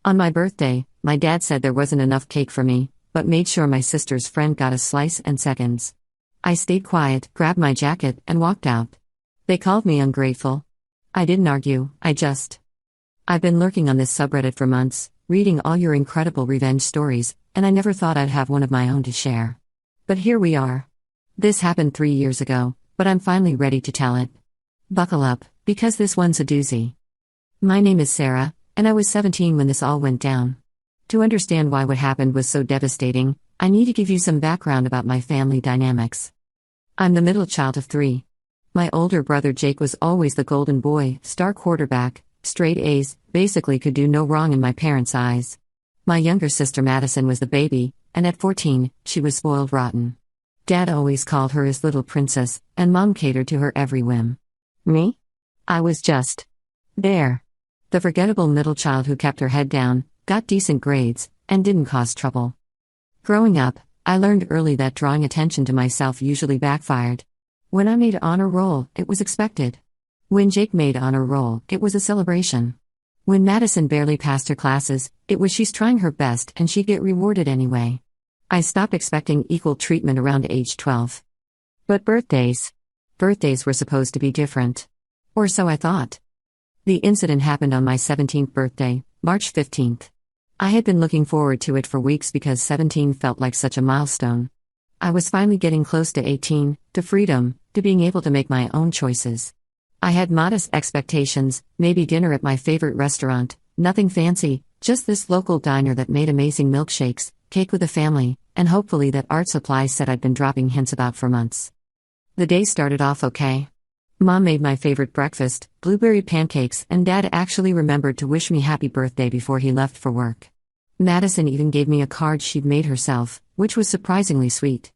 On my birthday, my dad said there wasn't enough cake for me, but made sure my sister's friend got a slice and seconds. I stayed quiet, grabbed my jacket, and walked out. They called me ungrateful. I didn't argue, I've been lurking on this subreddit for months, reading all your incredible revenge stories, and I never thought I'd have one of my own to share. But here we are. This happened 3 years ago, but I'm finally ready to tell it. Buckle up, because this one's a doozy. My name is Sarah, and I was 17 when this all went down. To understand why what happened was so devastating, I need to give you some background about my family dynamics. I'm the middle child of 3. My older brother Jake was always the golden boy, star quarterback, straight A's, basically could do no wrong in my parents' eyes. My younger sister Madison was the baby, and at 14, she was spoiled rotten. Dad always called her his little princess, and Mom catered to her every whim. Me? I was just there. The forgettable middle child who kept her head down, got decent grades, and didn't cause trouble. Growing up, I learned early that drawing attention to myself usually backfired. When I made honor roll, it was expected. When Jake made honor roll, it was a celebration. When Madison barely passed her classes, it was she's trying her best and she'd get rewarded anyway. I stopped expecting equal treatment around age 12. But birthdays were supposed to be different. Or so I thought. The incident happened on my 17th birthday, March 15th. I had been looking forward to it for weeks because 17 felt like such a milestone. I was finally getting close to 18, to freedom, to being able to make my own choices. I had modest expectations, maybe dinner at my favorite restaurant, nothing fancy, just this local diner that made amazing milkshakes, cake with the family, and hopefully that art supplies set I'd been dropping hints about for months. The day started off okay. Mom made my favorite breakfast, blueberry pancakes, and Dad actually remembered to wish me happy birthday before he left for work. Madison even gave me a card she'd made herself, which was surprisingly sweet.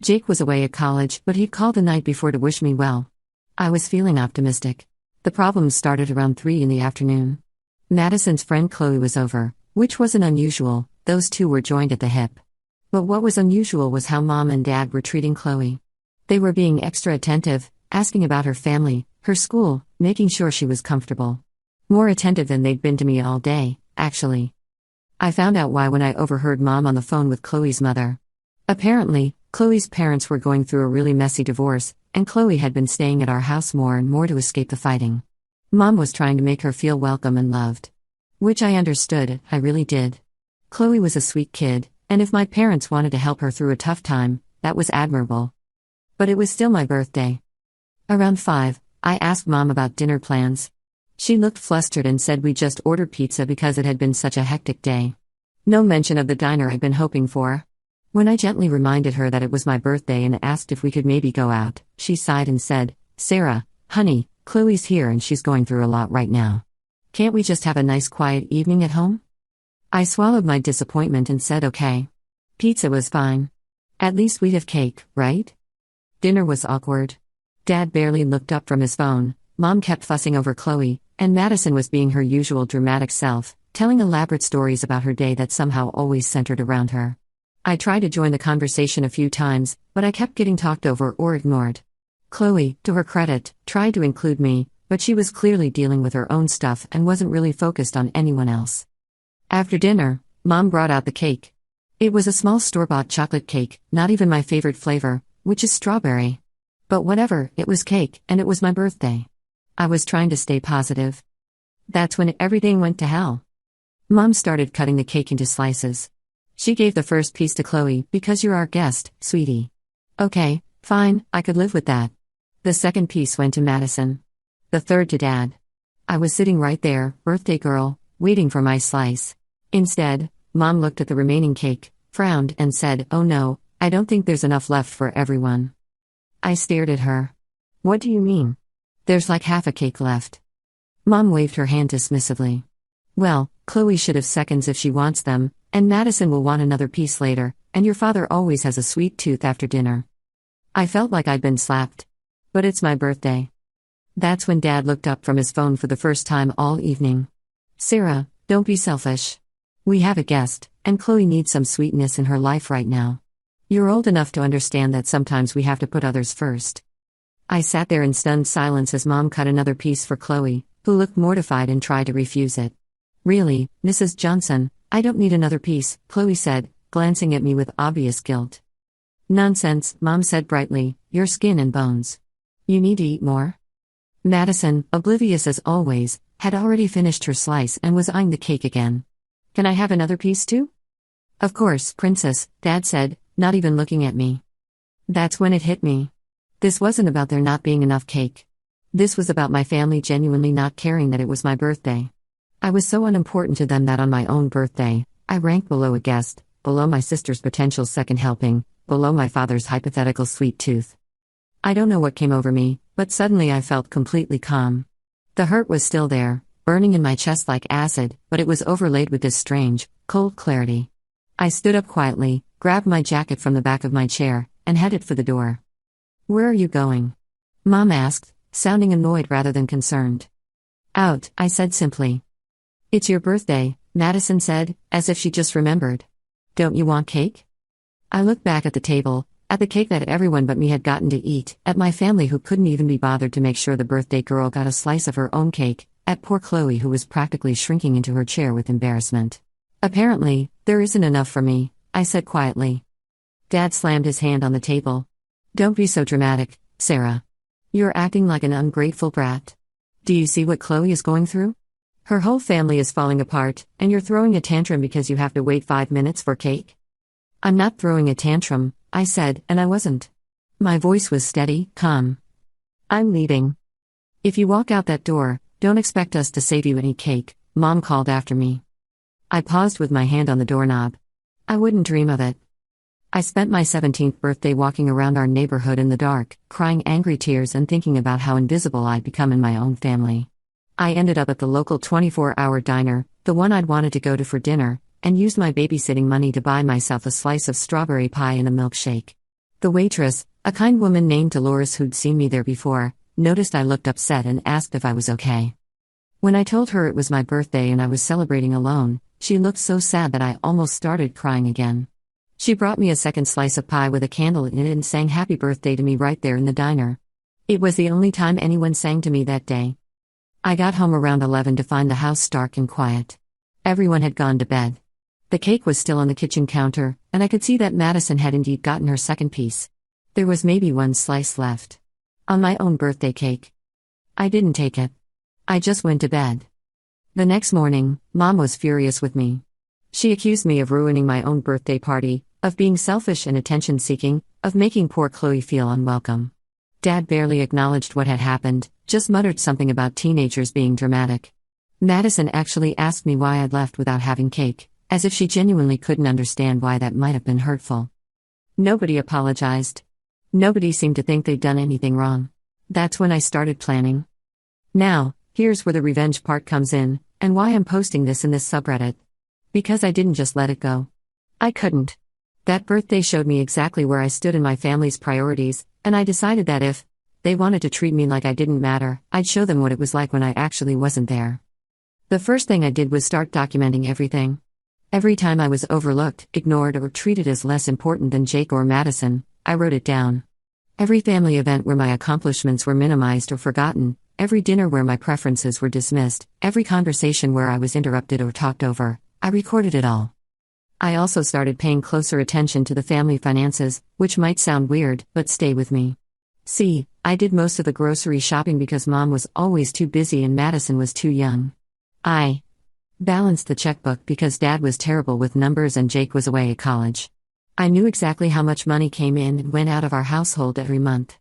Jake was away at college, but he'd called the night before to wish me well. I was feeling optimistic. The problems started around 3 in the afternoon. Madison's friend Chloe was over, which wasn't unusual, those two were joined at the hip. But what was unusual was how Mom and Dad were treating Chloe. They were being extra attentive, asking about her family, her school, making sure she was comfortable. More attentive than they'd been to me all day, actually. I found out why when I overheard Mom on the phone with Chloe's mother. Apparently, Chloe's parents were going through a really messy divorce, and Chloe had been staying at our house more and more to escape the fighting. Mom was trying to make her feel welcome and loved. Which I understood, I really did. Chloe was a sweet kid, and if my parents wanted to help her through a tough time, that was admirable. But it was still my birthday. Around 5, I asked Mom about dinner plans. She looked flustered and said we just ordered pizza because it had been such a hectic day. No mention of the diner I'd been hoping for. When I gently reminded her that it was my birthday and asked if we could maybe go out, she sighed and said, "Sarah, honey, Chloe's here and she's going through a lot right now. Can't we just have a nice quiet evening at home?" I swallowed my disappointment and said okay. Pizza was fine. At least we'd have cake, right? Dinner was awkward. Dad barely looked up from his phone, Mom kept fussing over Chloe, and Madison was being her usual dramatic self, telling elaborate stories about her day that somehow always centered around her. I tried to join the conversation a few times, but I kept getting talked over or ignored. Chloe, to her credit, tried to include me, but she was clearly dealing with her own stuff and wasn't really focused on anyone else. After dinner, Mom brought out the cake. It was a small store-bought chocolate cake, not even my favorite flavor, which is strawberry. But whatever, it was cake, and it was my birthday. I was trying to stay positive. That's when everything went to hell. Mom started cutting the cake into slices. She gave the first piece to Chloe, "Because you're our guest, sweetie." Okay, fine, I could live with that. The second piece went to Madison. The third to Dad. I was sitting right there, birthday girl, waiting for my slice. Instead, Mom looked at the remaining cake, frowned, and said, "Oh no, I don't think there's enough left for everyone." I stared at her. "What do you mean? There's like half a cake left." Mom waved her hand dismissively. "Well, Chloe should have seconds if she wants them, and Madison will want another piece later, and your father always has a sweet tooth after dinner." I felt like I'd been slapped. But it's my birthday. That's when Dad looked up from his phone for the first time all evening. "Sarah, don't be selfish. We have a guest, and Chloe needs some sweetness in her life right now. You're old enough to understand that sometimes we have to put others first." I sat there in stunned silence as Mom cut another piece for Chloe, who looked mortified and tried to refuse it. Really, Mrs. Johnson, I don't need another piece, Chloe said, glancing at me with obvious guilt. Nonsense, Mom said brightly, you're skin and bones. You need to eat more. Madison, oblivious as always, had already finished her slice and was eyeing the cake again. Can I have another piece too? Of course, Princess, Dad said, not even looking at me. That's when it hit me. This wasn't about there not being enough cake. This was about my family genuinely not caring that it was my birthday. I was so unimportant to them that on my own birthday, I ranked below a guest, below my sister's potential second helping, below my father's hypothetical sweet tooth. I don't know what came over me, but suddenly I felt completely calm. The hurt was still there, burning in my chest like acid, but it was overlaid with this strange, cold clarity. I stood up quietly, grabbed my jacket from the back of my chair, and headed for the door. Where are you going? Mom asked, sounding annoyed rather than concerned. Out, I said simply. It's your birthday, Madison said, as if she just remembered. Don't you want cake? I looked back at the table, at the cake that everyone but me had gotten to eat, at my family who couldn't even be bothered to make sure the birthday girl got a slice of her own cake, at poor Chloe who was practically shrinking into her chair with embarrassment. Apparently, there isn't enough for me, I said quietly. Dad slammed his hand on the table. Don't be so dramatic, Sarah. You're acting like an ungrateful brat. Do you see what Chloe is going through? Her whole family is falling apart, and you're throwing a tantrum because you have to wait 5 minutes for cake? I'm not throwing a tantrum, I said, and I wasn't. My voice was steady, calm. I'm leaving. If you walk out that door, don't expect us to save you any cake, Mom called after me. I paused with my hand on the doorknob. I wouldn't dream of it. I spent my 17th birthday walking around our neighborhood in the dark, crying angry tears and thinking about how invisible I'd become in my own family. I ended up at the local 24-hour diner, the one I'd wanted to go to for dinner, and used my babysitting money to buy myself a slice of strawberry pie and a milkshake. The waitress, a kind woman named Dolores who'd seen me there before, noticed I looked upset and asked if I was okay. When I told her it was my birthday and I was celebrating alone, she looked so sad that I almost started crying again. She brought me a second slice of pie with a candle in it and sang happy birthday to me right there in the diner. It was the only time anyone sang to me that day. I got home around 11 to find the house stark and quiet. Everyone had gone to bed. The cake was still on the kitchen counter, and I could see that Madison had indeed gotten her second piece. There was maybe one slice left. On my own birthday cake. I didn't take it. I just went to bed. The next morning, Mom was furious with me. She accused me of ruining my own birthday party, of being selfish and attention-seeking, of making poor Chloe feel unwelcome. Dad barely acknowledged what had happened, just muttered something about teenagers being dramatic. Madison actually asked me why I'd left without having cake, as if she genuinely couldn't understand why that might have been hurtful. Nobody apologized. Nobody seemed to think they'd done anything wrong. That's when I started planning. Now, here's where the revenge part comes in, and why I'm posting this in this subreddit. Because I didn't just let it go. I couldn't. That birthday showed me exactly where I stood in my family's priorities, and I decided that if they wanted to treat me like I didn't matter, I'd show them what it was like when I actually wasn't there. The first thing I did was start documenting everything. Every time I was overlooked, ignored, or treated as less important than Jake or Madison, I wrote it down. Every family event where my accomplishments were minimized or forgotten, every dinner where my preferences were dismissed, every conversation where I was interrupted or talked over, I recorded it all. I also started paying closer attention to the family finances, which might sound weird, but stay with me. See, I did most of the grocery shopping because Mom was always too busy and Madison was too young. I balanced the checkbook because Dad was terrible with numbers and Jake was away at college. I knew exactly how much money came in and went out of our household every month.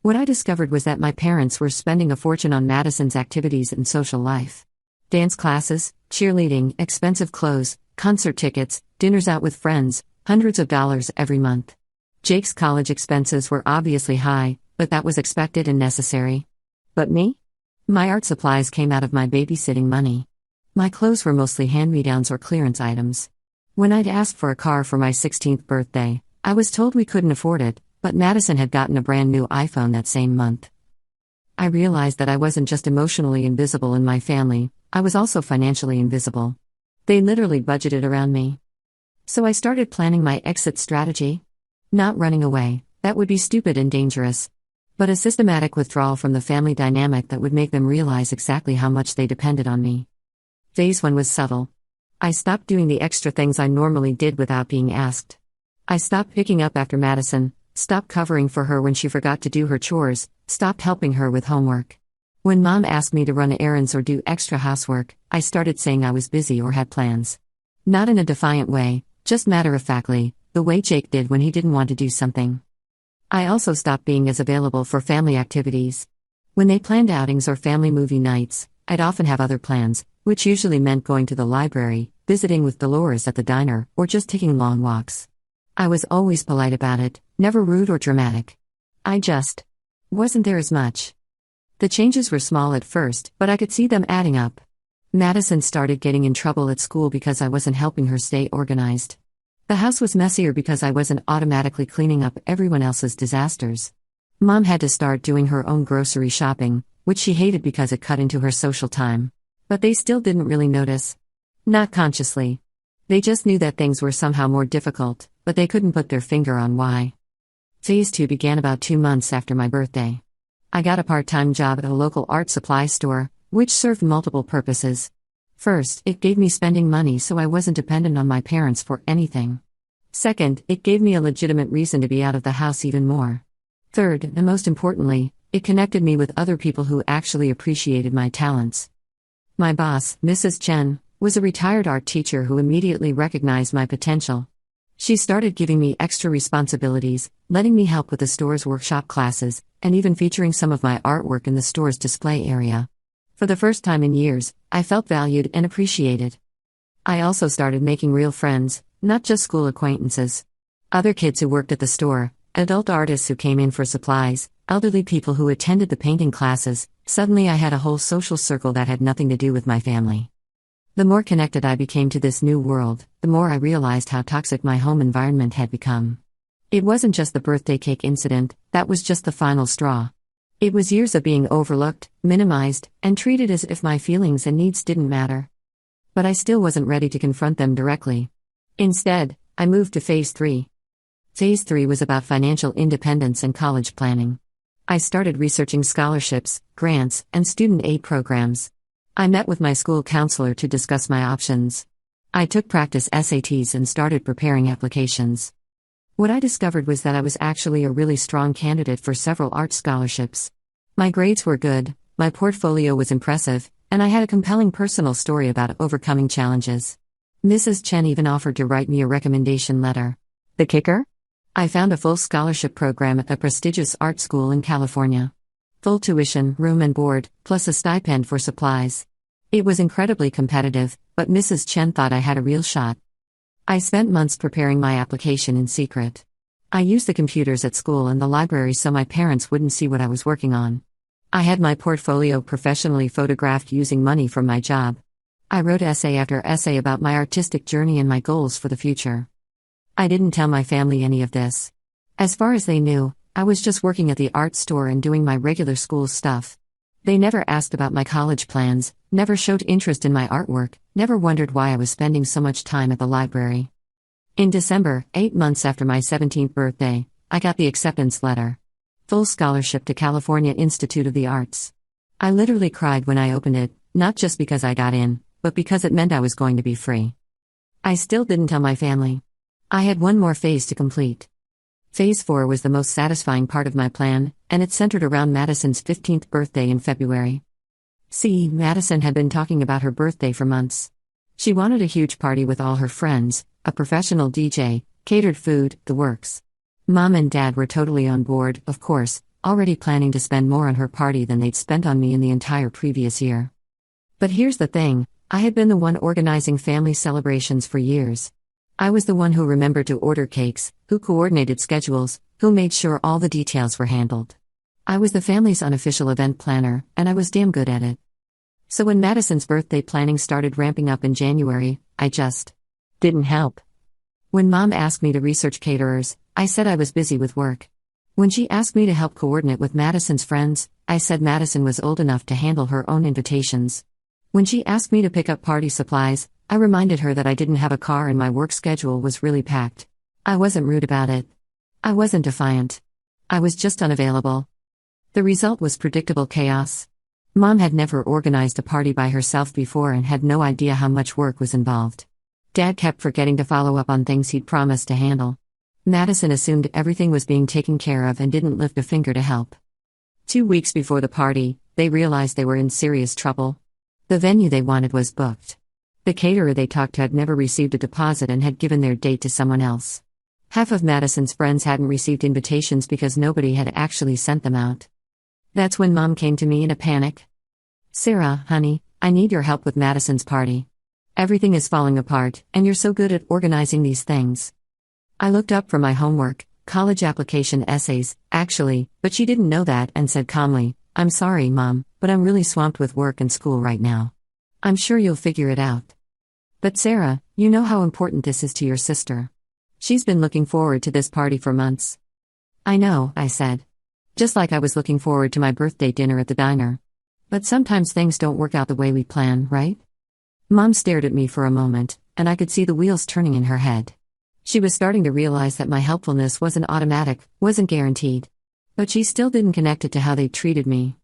What I discovered was that my parents were spending a fortune on Madison's activities and social life. Dance classes, cheerleading, expensive clothes, concert tickets, dinners out with friends, hundreds of dollars every month. Jake's college expenses were obviously high, but that was expected and necessary. But me? My art supplies came out of my babysitting money. My clothes were mostly hand-me-downs or clearance items. When I'd asked for a car for my 16th birthday, I was told we couldn't afford it, but Madison had gotten a brand new iPhone that same month. I realized that I wasn't just emotionally invisible in my family, I was also financially invisible. They literally budgeted around me. So I started planning my exit strategy. Not running away, that would be stupid and dangerous. But a systematic withdrawal from the family dynamic that would make them realize exactly how much they depended on me. Phase 1 was subtle. I stopped doing the extra things I normally did without being asked. I stopped picking up after Madison, stopped covering for her when she forgot to do her chores, stopped helping her with homework. When Mom asked me to run errands or do extra housework, I started saying I was busy or had plans. Not in a defiant way, just matter-of-factly, the way Jake did when he didn't want to do something. I also stopped being as available for family activities. When they planned outings or family movie nights, I'd often have other plans, which usually meant going to the library, visiting with Dolores at the diner, or just taking long walks. I was always polite about it, never rude or dramatic. I just wasn't there as much. The changes were small at first, but I could see them adding up. Madison started getting in trouble at school because I wasn't helping her stay organized. The house was messier because I wasn't automatically cleaning up everyone else's disasters. Mom had to start doing her own grocery shopping, which she hated because it cut into her social time. But they still didn't really notice. Not consciously. They just knew that things were somehow more difficult, but they couldn't put their finger on why. Phase 2 began about 2 months after my birthday. I got a part-time job at a local art supply store, which served multiple purposes. First, it gave me spending money so I wasn't dependent on my parents for anything. Second, it gave me a legitimate reason to be out of the house even more. Third, and most importantly, it connected me with other people who actually appreciated my talents. My boss, Mrs. Chen, was a retired art teacher who immediately recognized my potential. She started giving me extra responsibilities, letting me help with the store's workshop classes, and even featuring some of my artwork in the store's display area. For the first time in years, I felt valued and appreciated. I also started making real friends, not just school acquaintances. Other kids who worked at the store, adult artists who came in for supplies, elderly people who attended the painting classes. Suddenly I had a whole social circle that had nothing to do with my family. The more connected I became to this new world, the more I realized how toxic my home environment had become. It wasn't just the birthday cake incident, that was just the final straw. It was years of being overlooked, minimized, and treated as if my feelings and needs didn't matter. But I still wasn't ready to confront them directly. Instead, I moved to Phase 3. Phase 3 was about financial independence and college planning. I started researching scholarships, grants, and student aid programs. I met with my school counselor to discuss my options. I took practice SATs and started preparing applications. What I discovered was that I was actually a really strong candidate for several art scholarships. My grades were good, my portfolio was impressive, and I had a compelling personal story about overcoming challenges. Mrs. Chen even offered to write me a recommendation letter. The kicker? I found a full scholarship program at a prestigious art school in California. Full tuition, room and board, plus a stipend for supplies. It was incredibly competitive, but Mrs. Chen thought I had a real shot. I spent months preparing my application in secret. I used the computers at school and the library so my parents wouldn't see what I was working on. I had my portfolio professionally photographed using money from my job. I wrote essay after essay about my artistic journey and my goals for the future. I didn't tell my family any of this. As far as they knew, I was just working at the art store and doing my regular school stuff. They never asked about my college plans, never showed interest in my artwork, never wondered why I was spending so much time at the library. In December, 8 months after my 17th birthday, I got the acceptance letter. Full scholarship to California Institute of the Arts. I literally cried when I opened it, not just because I got in, but because it meant I was going to be free. I still didn't tell my family. I had one more phase to complete. Phase 4 was the most satisfying part of my plan, and it centered around Madison's 15th birthday in February. See, Madison had been talking about her birthday for months. She wanted a huge party with all her friends, a professional DJ, catered food, the works. Mom and Dad were totally on board, of course, already planning to spend more on her party than they'd spent on me in the entire previous year. But here's the thing, I had been the one organizing family celebrations for years. I was the one who remembered to order cakes, who coordinated schedules, who made sure all the details were handled. I was the family's unofficial event planner, and I was damn good at it. So when Madison's birthday planning started ramping up in January, I just didn't help. When Mom asked me to research caterers, I said I was busy with work. When she asked me to help coordinate with Madison's friends, I said Madison was old enough to handle her own invitations. When she asked me to pick up party supplies, I reminded her that I didn't have a car and my work schedule was really packed. I wasn't rude about it. I wasn't defiant. I was just unavailable. The result was predictable chaos. Mom had never organized a party by herself before and had no idea how much work was involved. Dad kept forgetting to follow up on things he'd promised to handle. Madison assumed everything was being taken care of and didn't lift a finger to help. 2 weeks before the party, they realized they were in serious trouble. The venue they wanted was booked. The caterer they talked to had never received a deposit and had given their date to someone else. Half of Madison's friends hadn't received invitations because nobody had actually sent them out. That's when Mom came to me in a panic. "Sarah, honey, I need your help with Madison's party. Everything is falling apart, and you're so good at organizing these things." I looked up from my homework, college application essays, actually, but she didn't know that and said calmly, "I'm sorry, Mom, but I'm really swamped with work and school right now. I'm sure you'll figure it out." "But Sarah, you know how important this is to your sister. She's been looking forward to this party for months." "I know," I said. Just like I was looking forward to my birthday dinner at the diner. But sometimes things don't work out the way we plan, right? Mom stared at me for a moment, and I could see the wheels turning in her head. She was starting to realize that my helpfulness wasn't automatic, wasn't guaranteed. But she still didn't connect it to how they treated me.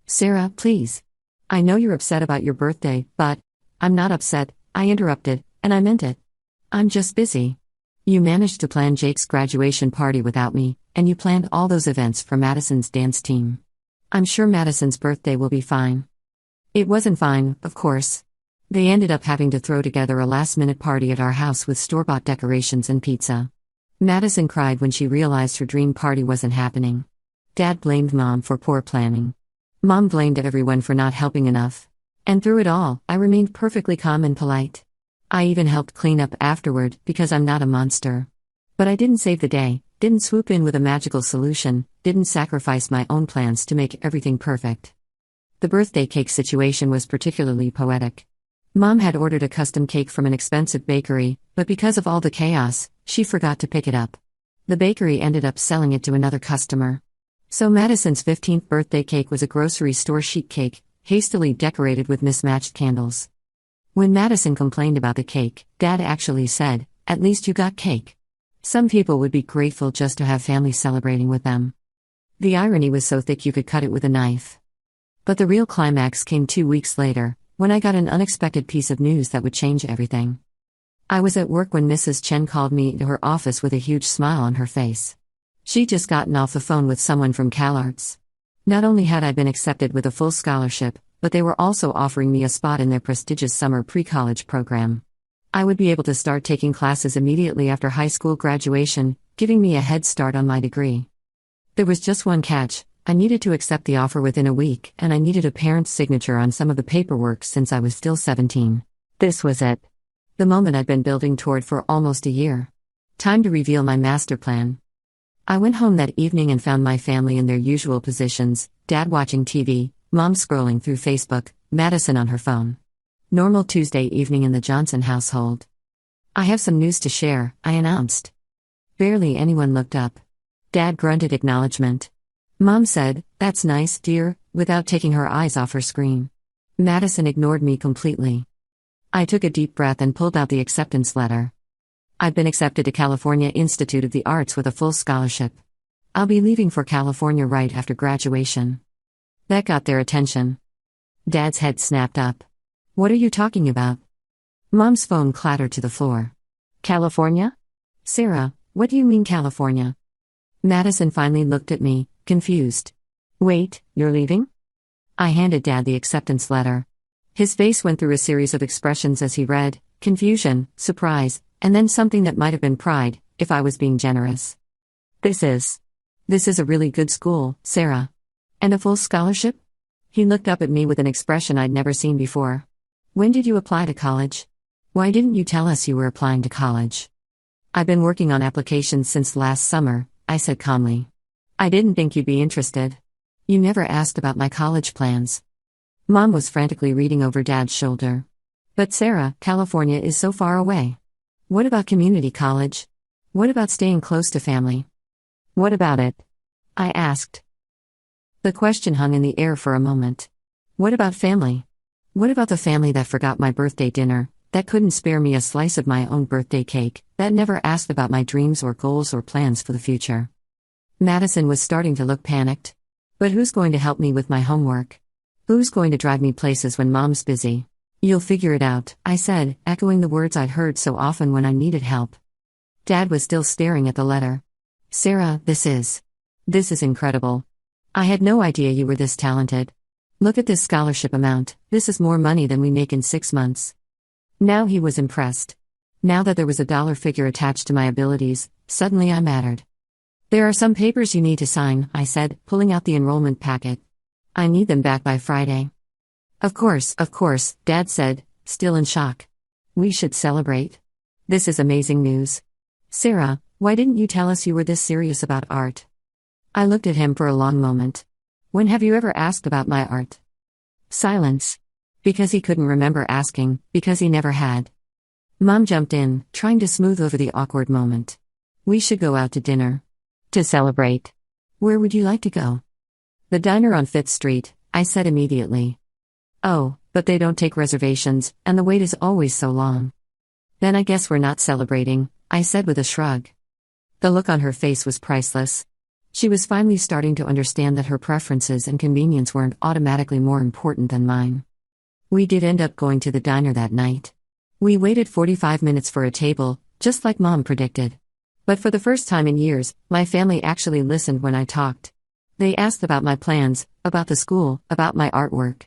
"Sarah, please. I know you're upset about your birthday, but..." "I'm not upset," I interrupted, and I meant it. "I'm just busy. You managed to plan Jake's graduation party without me, and you planned all those events for Madison's dance team. I'm sure Madison's birthday will be fine." It wasn't fine, of course. They ended up having to throw together a last-minute party at our house with store-bought decorations and pizza. Madison cried when she realized her dream party wasn't happening. Dad blamed Mom for poor planning. Mom blamed everyone for not helping enough. And through it all, I remained perfectly calm and polite. I even helped clean up afterward, because I'm not a monster. But I didn't save the day, didn't swoop in with a magical solution, didn't sacrifice my own plans to make everything perfect. The birthday cake situation was particularly poetic. Mom had ordered a custom cake from an expensive bakery, but because of all the chaos, she forgot to pick it up. The bakery ended up selling it to another customer. So Madison's 15th birthday cake was a grocery store sheet cake, hastily decorated with mismatched candles. When Madison complained about the cake, Dad actually said, "At least you got cake." Some people would be grateful just to have family celebrating with them. The irony was so thick you could cut it with a knife. But the real climax came 2 weeks later, when I got an unexpected piece of news that would change everything. I was at work when Mrs. Chen called me into her office with a huge smile on her face. She'd just gotten off the phone with someone from CalArts. Not only had I been accepted with a full scholarship, but they were also offering me a spot in their prestigious summer pre-college program. I would be able to start taking classes immediately after high school graduation, giving me a head start on my degree. There was just one catch: I needed to accept the offer within a week, and I needed a parent's signature on some of the paperwork since I was still 17. This was it. The moment I'd been building toward for almost a year. Time to reveal my master plan. I went home that evening and found my family in their usual positions: Dad watching TV, Mom scrolling through Facebook, Madison on her phone. Normal Tuesday evening in the Johnson household. "I have some news to share," I announced. Barely anyone looked up. Dad grunted acknowledgement. Mom said, "That's nice, dear," without taking her eyes off her screen. Madison ignored me completely. I took a deep breath and pulled out the acceptance letter. I'd been accepted to California Institute of the Arts with a full scholarship. I'll be leaving for California right after graduation. That got their attention. Dad's head snapped up. "What are you talking about?" Mom's phone clattered to the floor. "California? Sarah, what do you mean California?" Madison finally looked at me, confused. "Wait, you're leaving?" I handed Dad the acceptance letter. His face went through a series of expressions as he read: confusion, surprise, and then something that might have been pride, if I was being generous. This is a really good school, Sarah. And a full scholarship?" He looked up at me with an expression I'd never seen before. "When did you apply to college? Why didn't you tell us you were applying to college?" "I've been working on applications since last summer," I said calmly. "I didn't think you'd be interested. You never asked about my college plans." Mom was frantically reading over Dad's shoulder. "But Sarah, California is so far away. What about community college? What about staying close to family? What about it?" I asked. The question hung in the air for a moment. What about family? What about the family that forgot my birthday dinner, that couldn't spare me a slice of my own birthday cake, that never asked about my dreams or goals or plans for the future? Madison was starting to look panicked. But who's going to help me with my homework? Who's going to drive me places when mom's busy? You'll figure it out, I said, echoing the words I'd heard so often when I needed help. Dad was still staring at the letter. Sarah, this is incredible. I had no idea you were this talented. Look at this scholarship amount, this is more money than we make in 6 months. Now he was impressed. Now that there was a dollar figure attached to my abilities, suddenly I mattered. There are some papers you need to sign, I said, pulling out the enrollment packet. I need them back by Friday. Of course, Dad said, still in shock. We should celebrate. This is amazing news. Sarah, why didn't you tell us you were this serious about art? I looked at him for a long moment. When have you ever asked about my art? Silence. Because he couldn't remember asking, because he never had. Mom jumped in, trying to smooth over the awkward moment. We should go out to dinner. To celebrate. Where would you like to go? The diner on 5th Street, I said immediately. Oh, but they don't take reservations, and the wait is always so long. Then I guess we're not celebrating, I said with a shrug. The look on her face was priceless. She was finally starting to understand that her preferences and convenience weren't automatically more important than mine. We did end up going to the diner that night. We waited 45 minutes for a table, just like Mom predicted. But for the first time in years, my family actually listened when I talked. They asked about my plans, about the school, about my artwork.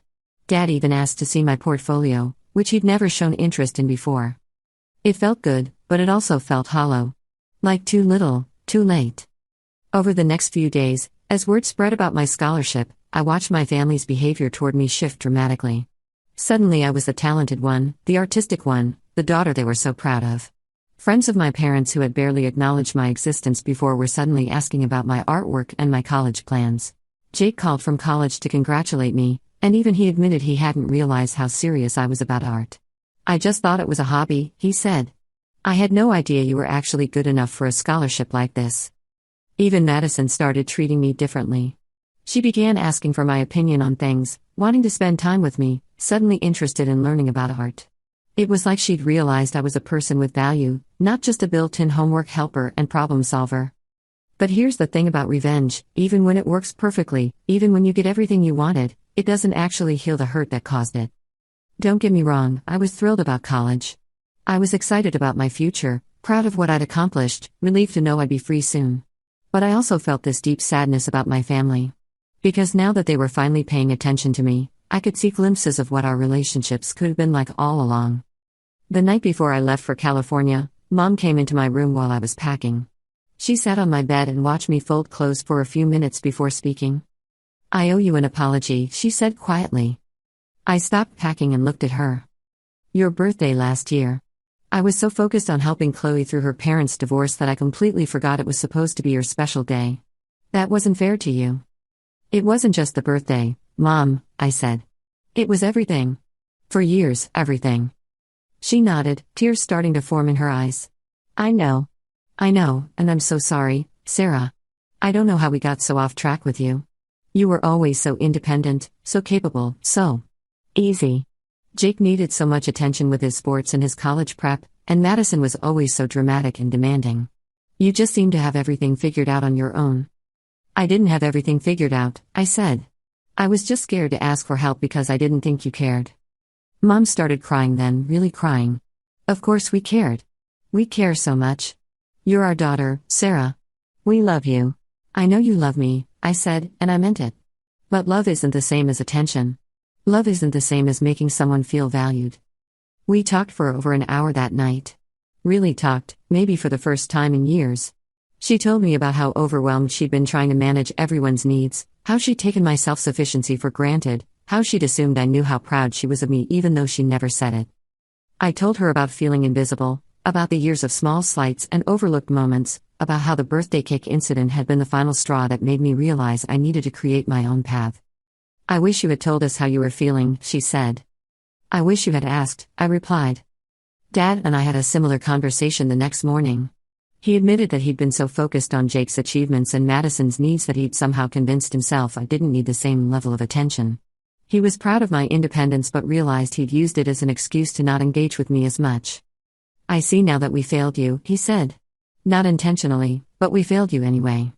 Dad even asked to see my portfolio, which he'd never shown interest in before. It felt good, but it also felt hollow. Like too little, too late. Over the next few days, as word spread about my scholarship, I watched my family's behavior toward me shift dramatically. Suddenly I was the talented one, the artistic one, the daughter they were so proud of. Friends of my parents who had barely acknowledged my existence before were suddenly asking about my artwork and my college plans. Jake called from college to congratulate me, and even he admitted he hadn't realized how serious I was about art. I just thought it was a hobby, he said. I had no idea you were actually good enough for a scholarship like this. Even Madison started treating me differently. She began asking for my opinion on things, wanting to spend time with me, suddenly interested in learning about art. It was like she'd realized I was a person with value, not just a built-in homework helper and problem solver. But here's the thing about revenge, even when it works perfectly, even when you get everything you wanted, it doesn't actually heal the hurt that caused it. Don't get me wrong, I was thrilled about college. I was excited about my future, proud of what I'd accomplished, relieved to know I'd be free soon. But I also felt this deep sadness about my family. Because now that they were finally paying attention to me, I could see glimpses of what our relationships could have been like all along. The night before I left for California, Mom came into my room while I was packing. She sat on my bed and watched me fold clothes for a few minutes before speaking. I owe you an apology, she said quietly. I stopped packing and looked at her. Your birthday last year. I was so focused on helping Chloe through her parents' divorce that I completely forgot it was supposed to be your special day. That wasn't fair to you. It wasn't just the birthday, Mom, I said. It was everything. For years, everything. She nodded, tears starting to form in her eyes. I know, and I'm so sorry, Sarah. I don't know how we got so off track with you. You were always so independent, so capable, so easy. Jake needed so much attention with his sports and his college prep, and Madison was always so dramatic and demanding. You just seemed to have everything figured out on your own. I didn't have everything figured out, I said. I was just scared to ask for help because I didn't think you cared. Mom started crying then, really crying. Of course we cared. We care so much. You're our daughter, Sarah. We love you. I know you love me, I said, and I meant it. But love isn't the same as attention. Love isn't the same as making someone feel valued. We talked for over an hour that night. Really talked, maybe for the first time in years. She told me about how overwhelmed she'd been trying to manage everyone's needs, how she'd taken my self-sufficiency for granted, how she'd assumed I knew how proud she was of me even though she never said it. I told her about feeling invisible, about the years of small slights and overlooked moments, about how the birthday cake incident had been the final straw that made me realize I needed to create my own path. I wish you had told us how you were feeling, she said. I wish you had asked, I replied. Dad and I had a similar conversation the next morning. He admitted that he'd been so focused on Jake's achievements and Madison's needs that he'd somehow convinced himself I didn't need the same level of attention. He was proud of my independence but realized he'd used it as an excuse to not engage with me as much. I see now that we failed you, he said. Not intentionally, but we failed you anyway.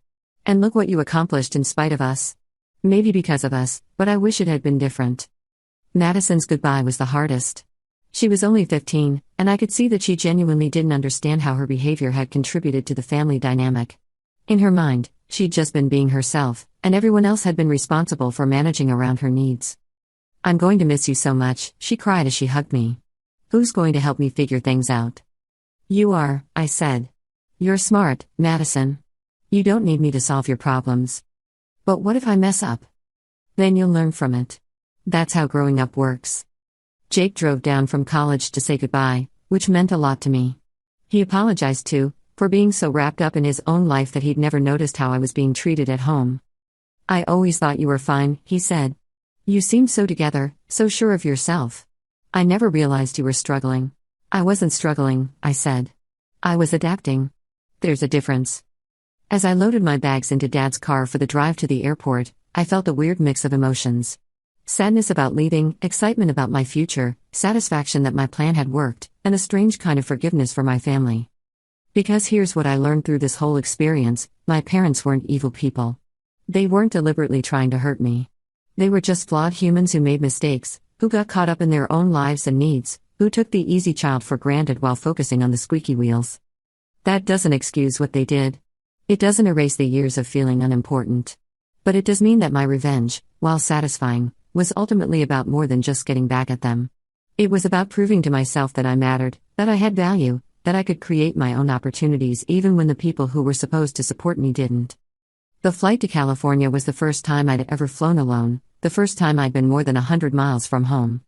And look what you accomplished in spite of us. Maybe because of us, but I wish it had been different. Madison's goodbye was the hardest. She was only 15, and I could see that she genuinely didn't understand how her behavior had contributed to the family dynamic. In her mind, she'd just been being herself, and everyone else had been responsible for managing around her needs. "I'm going to miss you so much," she cried as she hugged me. "Who's going to help me figure things out?" "You are," I said. "You're smart, Madison. You don't need me to solve your problems." "But what if I mess up?" "Then you'll learn from it. That's how growing up works." Jake drove down from college to say goodbye, which meant a lot to me. He apologized too, for being so wrapped up in his own life that he'd never noticed how I was being treated at home. "I always thought you were fine," he said. "You seemed so together, so sure of yourself. I never realized you were struggling." "I wasn't struggling," I said. "I was adapting. There's a difference." As I loaded my bags into Dad's car for the drive to the airport, I felt a weird mix of emotions. Sadness about leaving, excitement about my future, satisfaction that my plan had worked, and a strange kind of forgiveness for my family. Because here's what I learned through this whole experience: my parents weren't evil people. They weren't deliberately trying to hurt me. They were just flawed humans who made mistakes, who got caught up in their own lives and needs, who took the easy child for granted while focusing on the squeaky wheels. That doesn't excuse what they did. It doesn't erase the years of feeling unimportant. But it does mean that my revenge, while satisfying, was ultimately about more than just getting back at them. It was about proving to myself that I mattered, that I had value, that I could create my own opportunities even when the people who were supposed to support me didn't. The flight to California was the first time I'd ever flown alone, the first time I'd been more than 100 miles from home.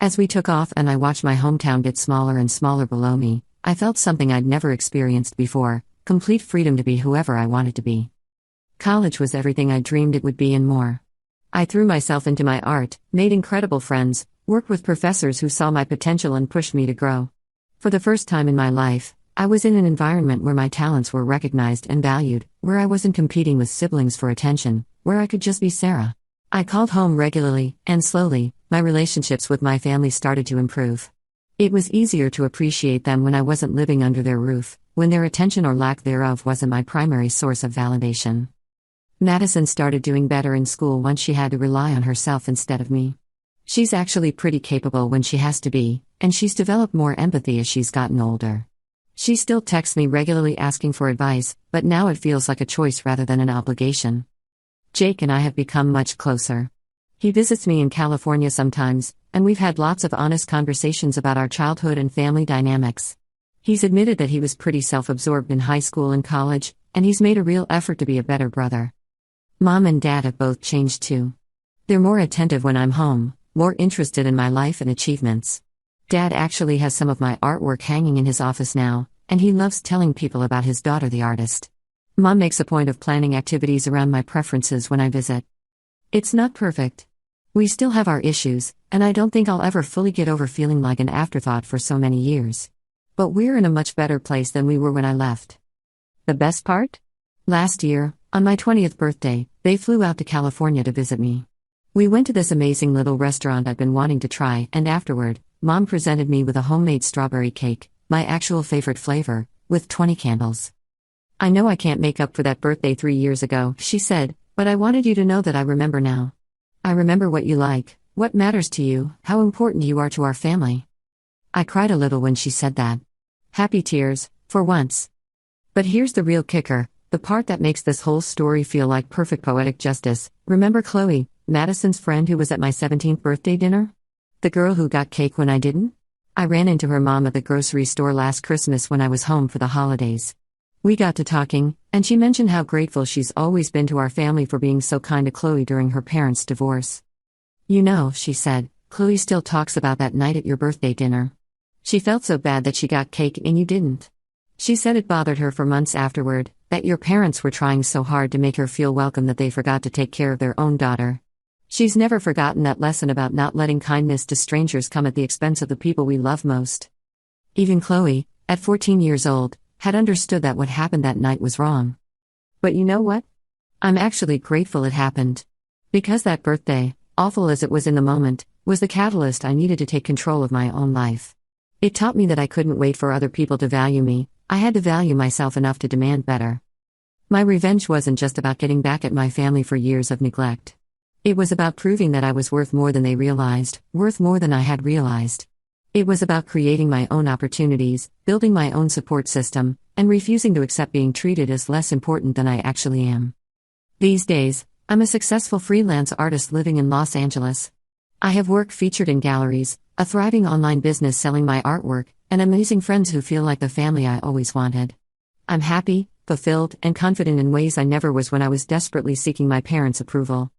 As we took off and I watched my hometown get smaller and smaller below me, I felt something I'd never experienced before: complete freedom to be whoever I wanted to be. College was everything I dreamed it would be and more. I threw myself into my art, made incredible friends, worked with professors who saw my potential and pushed me to grow. For the first time in my life, I was in an environment where my talents were recognized and valued, where I wasn't competing with siblings for attention, where I could just be Sarah. I called home regularly, and slowly, my relationships with my family started to improve. It was easier to appreciate them when I wasn't living under their roof, when their attention or lack thereof wasn't my primary source of validation. Madison started doing better in school once she had to rely on herself instead of me. She's actually pretty capable when she has to be, and she's developed more empathy as she's gotten older. She still texts me regularly asking for advice, but now it feels like a choice rather than an obligation. Jake and I have become much closer. He visits me in California sometimes, and we've had lots of honest conversations about our childhood and family dynamics. He's admitted that he was pretty self-absorbed in high school and college, and he's made a real effort to be a better brother. Mom and Dad have both changed too. They're more attentive when I'm home, more interested in my life and achievements. Dad actually has some of my artwork hanging in his office now, and he loves telling people about his daughter, the artist. Mom makes a point of planning activities around my preferences when I visit. It's not perfect. We still have our issues, and I don't think I'll ever fully get over feeling like an afterthought for so many years. But we're in a much better place than we were when I left. The best part? Last year, on my 20th birthday, they flew out to California to visit me. We went to this amazing little restaurant I'd been wanting to try, and afterward, Mom presented me with a homemade strawberry cake, my actual favorite flavor, with 20 candles. "I know I can't make up for that birthday 3 years ago," she said, "but I wanted you to know that I remember now. I remember what you like, what matters to you, how important you are to our family." I cried a little when she said that. Happy tears, for once. But here's the real kicker, the part that makes this whole story feel like perfect poetic justice. Remember Chloe, Madison's friend who was at my 17th birthday dinner? The girl who got cake when I didn't? I ran into her mom at the grocery store last Christmas when I was home for the holidays. We got to talking, and she mentioned how grateful she's always been to our family for being so kind to Chloe during her parents' divorce. "You know," she said, "Chloe still talks about that night at your birthday dinner. She felt so bad that she got cake and you didn't. She said it bothered her for months afterward, that your parents were trying so hard to make her feel welcome that they forgot to take care of their own daughter. She's never forgotten that lesson about not letting kindness to strangers come at the expense of the people we love most." Even Chloe, at 14 years old, had understood that what happened that night was wrong. But you know what? I'm actually grateful it happened. Because that birthday, awful as it was in the moment, was the catalyst I needed to take control of my own life. It taught me that I couldn't wait for other people to value me, I had to value myself enough to demand better. My revenge wasn't just about getting back at my family for years of neglect. It was about proving that I was worth more than they realized, worth more than I had realized. It was about creating my own opportunities, building my own support system, and refusing to accept being treated as less important than I actually am. These days, I'm a successful freelance artist living in Los Angeles. I have work featured in galleries, a thriving online business selling my artwork, and amazing friends who feel like the family I always wanted. I'm happy, fulfilled, and confident in ways I never was when I was desperately seeking my parents' approval.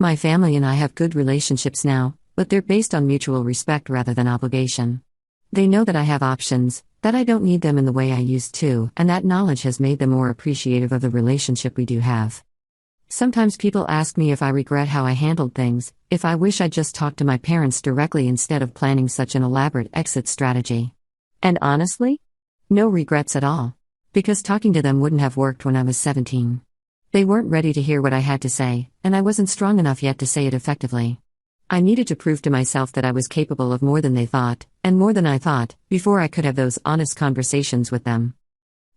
My family and I have good relationships now, but they're based on mutual respect rather than obligation. They know that I have options, that I don't need them in the way I used to, and that knowledge has made them more appreciative of the relationship we do have. Sometimes people ask me if I regret how I handled things, if I wish I'd just talked to my parents directly instead of planning such an elaborate exit strategy. And honestly, no regrets at all. Because talking to them wouldn't have worked when I was 17. They weren't ready to hear what I had to say, and I wasn't strong enough yet to say it effectively. I needed to prove to myself that I was capable of more than they thought, and more than I thought, before I could have those honest conversations with them.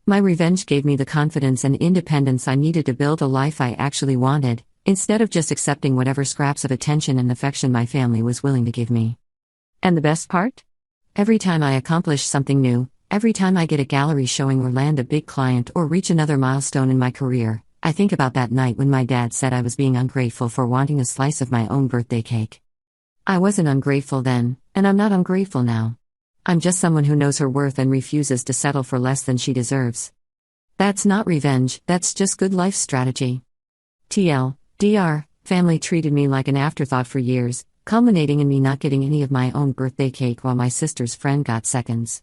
My revenge gave me the confidence and independence I needed to build a life I actually wanted, instead of just accepting whatever scraps of attention and affection my family was willing to give me. And the best part? Every time I accomplish something new, every time I get a gallery showing or land a big client or reach another milestone in my career, I think about that night when my dad said I was being ungrateful for wanting a slice of my own birthday cake. I wasn't ungrateful then, and I'm not ungrateful now. I'm just someone who knows her worth and refuses to settle for less than she deserves. That's not revenge, that's just good life strategy. TLDR, family treated me like an afterthought for years, culminating in me not getting any of my own birthday cake while my sister's friend got seconds.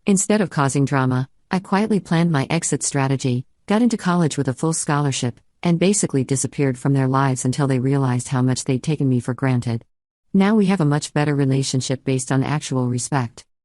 Instead of causing drama, I quietly planned my exit strategy, got into college with a full scholarship, and basically disappeared from their lives until they realized how much they'd taken me for granted. Now we have a much better relationship based on actual respect.